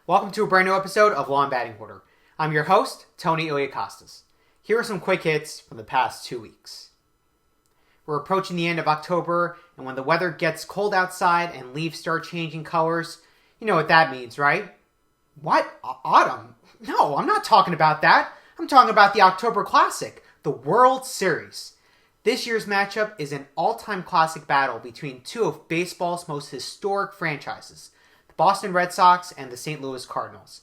Welcome to a brand new episode of Law and Batting Order. I'm your host, Tony Iliakostas. Here are some quick hits from the past 2 weeks. We're approaching the end of October, and when the weather gets cold outside and leaves start changing colors, you know what that means, right? What? Autumn? No, I'm not talking about that. I'm talking about the October Classic, the World Series. This year's matchup is an all-time classic battle between two of baseball's most historic franchises, the Boston Red Sox and the St. Louis Cardinals.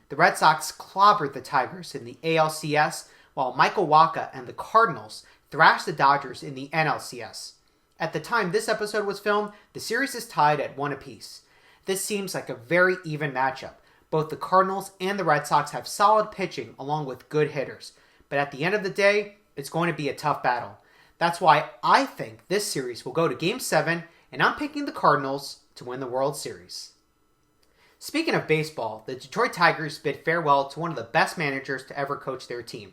The Red Sox clobbered the Tigers in the ALCS, while Michael Wacha and the Cardinals thrashed the Dodgers in the NLCS. At the time this episode was filmed, the series is tied at 1 apiece. This seems like a very even matchup. Both the Cardinals and the Red Sox have solid pitching along with good hitters, but at the end of the day, it's going to be a tough battle. That's why I think this series will go to Game 7, and I'm picking the Cardinals to win the World Series. Speaking of baseball, the Detroit Tigers bid farewell to one of the best managers to ever coach their team.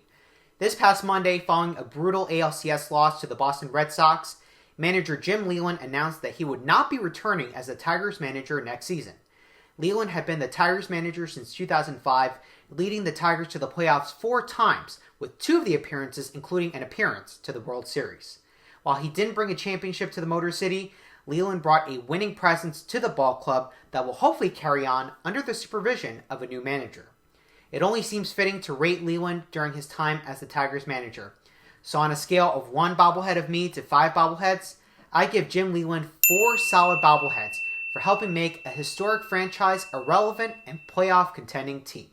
This past Monday, following a brutal ALCS loss to the Boston Red Sox, manager Jim Leyland announced that he would not be returning as the Tigers manager next season. Leyland had been the Tigers manager since 2005, leading the Tigers to the playoffs 4 times, with 2 of the appearances including an appearance to the World Series. While he didn't bring a championship to the Motor City, Leyland brought a winning presence to the ball club that will hopefully carry on under the supervision of a new manager. It only seems fitting to rate Leyland during his time as the Tigers manager. So on a scale of 1 bobblehead of me to 5 bobbleheads, I give Jim Leyland 4 solid bobbleheads for helping make a historic franchise a relevant and playoff contending team.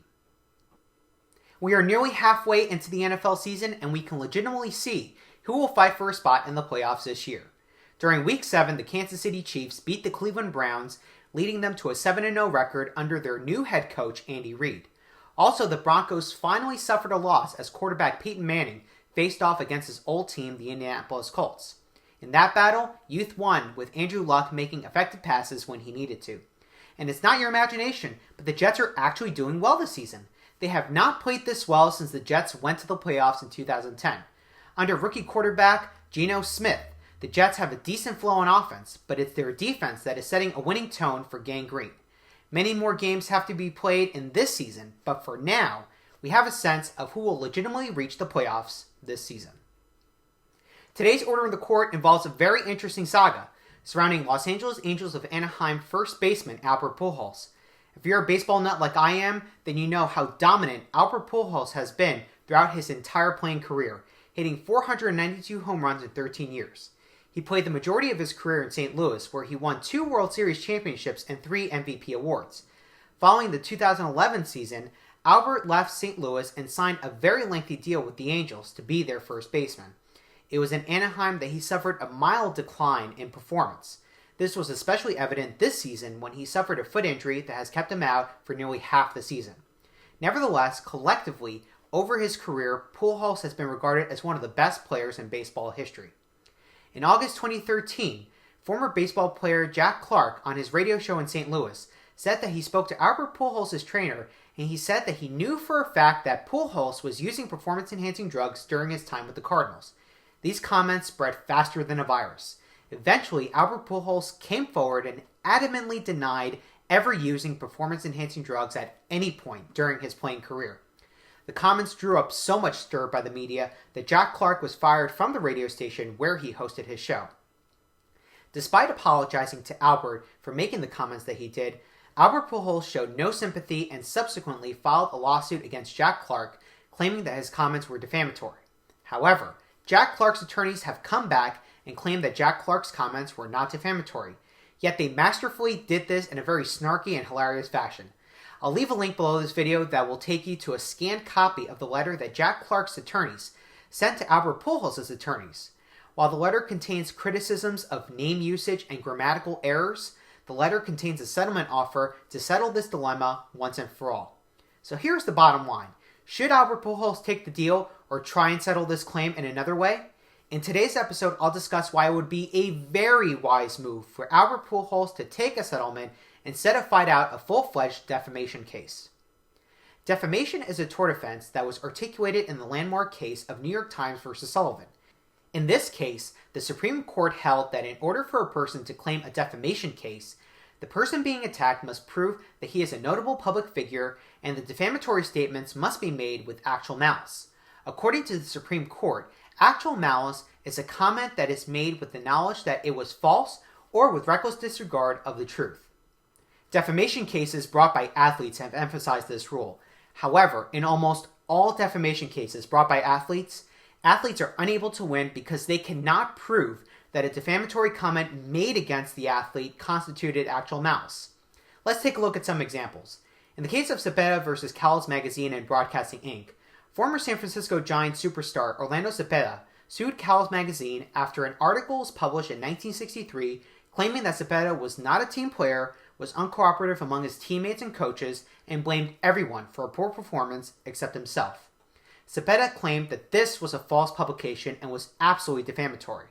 We are nearly halfway into the NFL season, and we can legitimately see who will fight for a spot in the playoffs this year. During Week 7, the Kansas City Chiefs beat the Cleveland Browns, leading them to a 7-0 record under their new head coach, Andy Reid. Also, the Broncos finally suffered a loss as quarterback Peyton Manning faced off against his old team, the Indianapolis Colts. In that battle, Youth won, with Andrew Luck making effective passes when he needed to. And it's not your imagination, but the Jets are actually doing well this season. They have not played this well since the Jets went to the playoffs in 2010. Under rookie quarterback Geno Smith, the Jets have a decent flow on offense, but it's their defense that is setting a winning tone for Gang Green. Many more games have to be played in this season, but for now, we have a sense of who will legitimately reach the playoffs this season. Today's Order of the Court involves a very interesting saga surrounding Los Angeles Angels of Anaheim first baseman Albert Pujols. If you're a baseball nut like I am, then you know how dominant Albert Pujols has been throughout his entire playing career, hitting 492 home runs in 13 years. He played the majority of his career in St. Louis, where he won 2 World Series championships and 3 MVP awards. Following the 2011 season, Albert left St. Louis and signed a very lengthy deal with the Angels to be their first baseman. It was in Anaheim that he suffered a mild decline in performance. This was especially evident this season when he suffered a foot injury that has kept him out for nearly half the season. Nevertheless, collectively, over his career, Pujols has been regarded as one of the best players in baseball history. In August 2013, former baseball player Jack Clark on his radio show in St. Louis said that he spoke to Albert Pujols' trainer, and he said that he knew for a fact that Pujols was using performance-enhancing drugs during his time with the Cardinals. These comments spread faster than a virus. Eventually, Albert Pujols came forward and adamantly denied ever using performance-enhancing drugs at any point during his playing career. The comments drew up so much stir by the media that Jack Clark was fired from the radio station where he hosted his show. Despite apologizing to Albert for making the comments that he did, Albert Pujols showed no sympathy and subsequently filed a lawsuit against Jack Clark, claiming that his comments were defamatory. However, Jack Clark's attorneys have come back and claimed that Jack Clark's comments were not defamatory, yet they masterfully did this in a very snarky and hilarious fashion. I'll leave a link below this video that will take you to a scanned copy of the letter that Jack Clark's attorneys sent to Albert Pujols' attorneys. While the letter contains criticisms of name usage and grammatical errors, the letter contains a settlement offer to settle this dilemma once and for all. So here's the bottom line. Should Albert Pujols take the deal or try and settle this claim in another way? In today's episode, I'll discuss why it would be a very wise move for Albert Pujols to take a settlement instead of fight out a full-fledged defamation case. Defamation is a tort offense that was articulated in the landmark case of New York Times versus Sullivan. In this case, the Supreme Court held that in order for a person to claim a defamation case, The person being attacked must prove that he is a notable public figure, and the defamatory statements must be made with actual malice. According to the Supreme Court, actual malice is a comment that is made with the knowledge that it was false or with reckless disregard of the truth. Defamation cases brought by athletes have emphasized this rule. However, in almost all defamation cases brought by athletes are unable to win because they cannot prove that a defamatory comment made against the athlete constituted actual malice. Let's take a look at some examples. In the case of Cepeda versus Cowles Magazine and Broadcasting Inc., former San Francisco Giants superstar Orlando Cepeda sued Cowles Magazine after an article was published in 1963 claiming that Cepeda was not a team player, was uncooperative among his teammates and coaches, and blamed everyone for a poor performance except himself. Cepeda claimed that this was a false publication and was absolutely defamatory.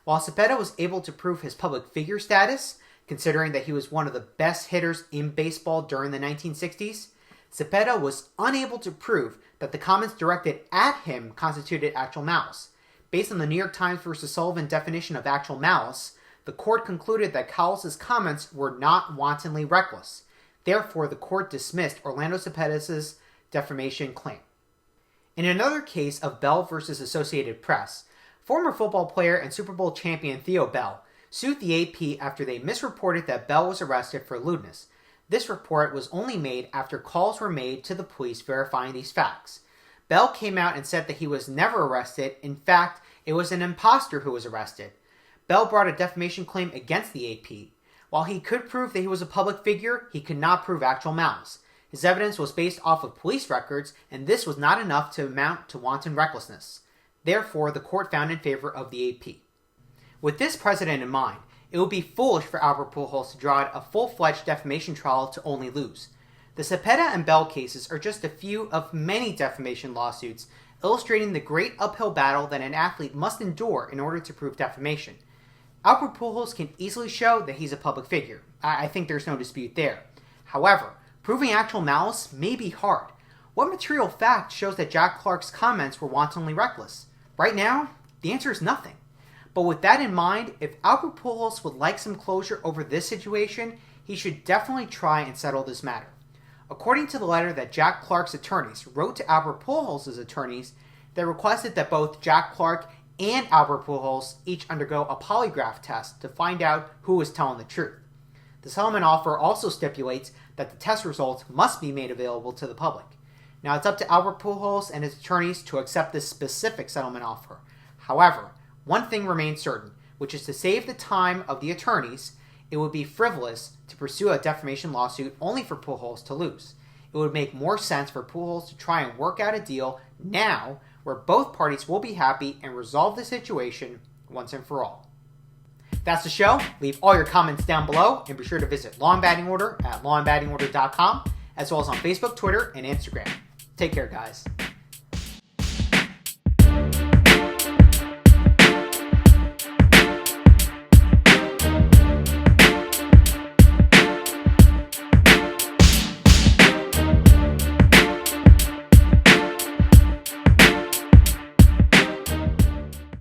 While Cepeda was able to prove his public figure status, considering that he was one of the best hitters in baseball during the 1960s, Cepeda was unable to prove that the comments directed at him constituted actual malice. Based on the New York Times versus Sullivan definition of actual malice, the court concluded that Cowles' comments were not wantonly reckless. Therefore, the court dismissed Orlando Cepeda's defamation claim. In another case of Bell versus Associated Press, former football player and Super Bowl champion Theo Bell sued the AP after they misreported that Bell was arrested for lewdness. This report was only made after calls were made to the police verifying these facts. Bell came out and said that he was never arrested. In fact, it was an imposter who was arrested. Bell brought a defamation claim against the AP. While he could prove that he was a public figure, he could not prove actual malice. His evidence was based off of police records, and this was not enough to amount to wanton recklessness. Therefore, the court found in favor of the AP. With this precedent in mind, it would be foolish for Albert Pujols to draw out a full-fledged defamation trial to only lose. The Cepeda and Bell cases are just a few of many defamation lawsuits, illustrating the great uphill battle that an athlete must endure in order to prove defamation. Albert Pujols can easily show that he's a public figure. I think there's no dispute there. However, proving actual malice may be hard. What material fact shows that Jack Clark's comments were wantonly reckless? Right now, the answer is nothing. But with that in mind, if Albert Pujols would like some closure over this situation, he should definitely try and settle this matter. According to the letter that Jack Clark's attorneys wrote to Albert Pujols' attorneys, they requested that both Jack Clark and Albert Pujols each undergo a polygraph test to find out who is telling the truth. The settlement offer also stipulates that the test results must be made available to the public. Now it's up to Albert Pujols and his attorneys to accept this specific settlement offer. However, one thing remains certain, which is to save the time of the attorneys, it would be frivolous to pursue a defamation lawsuit only for Pujols to lose. It would make more sense for Pujols to try and work out a deal now where both parties will be happy and resolve the situation once and for all. That's the show. Leave all your comments down below and be sure to visit Law and Batting Order at lawandbattingorder.com as well as on Facebook, Twitter, and Instagram. Take care, guys.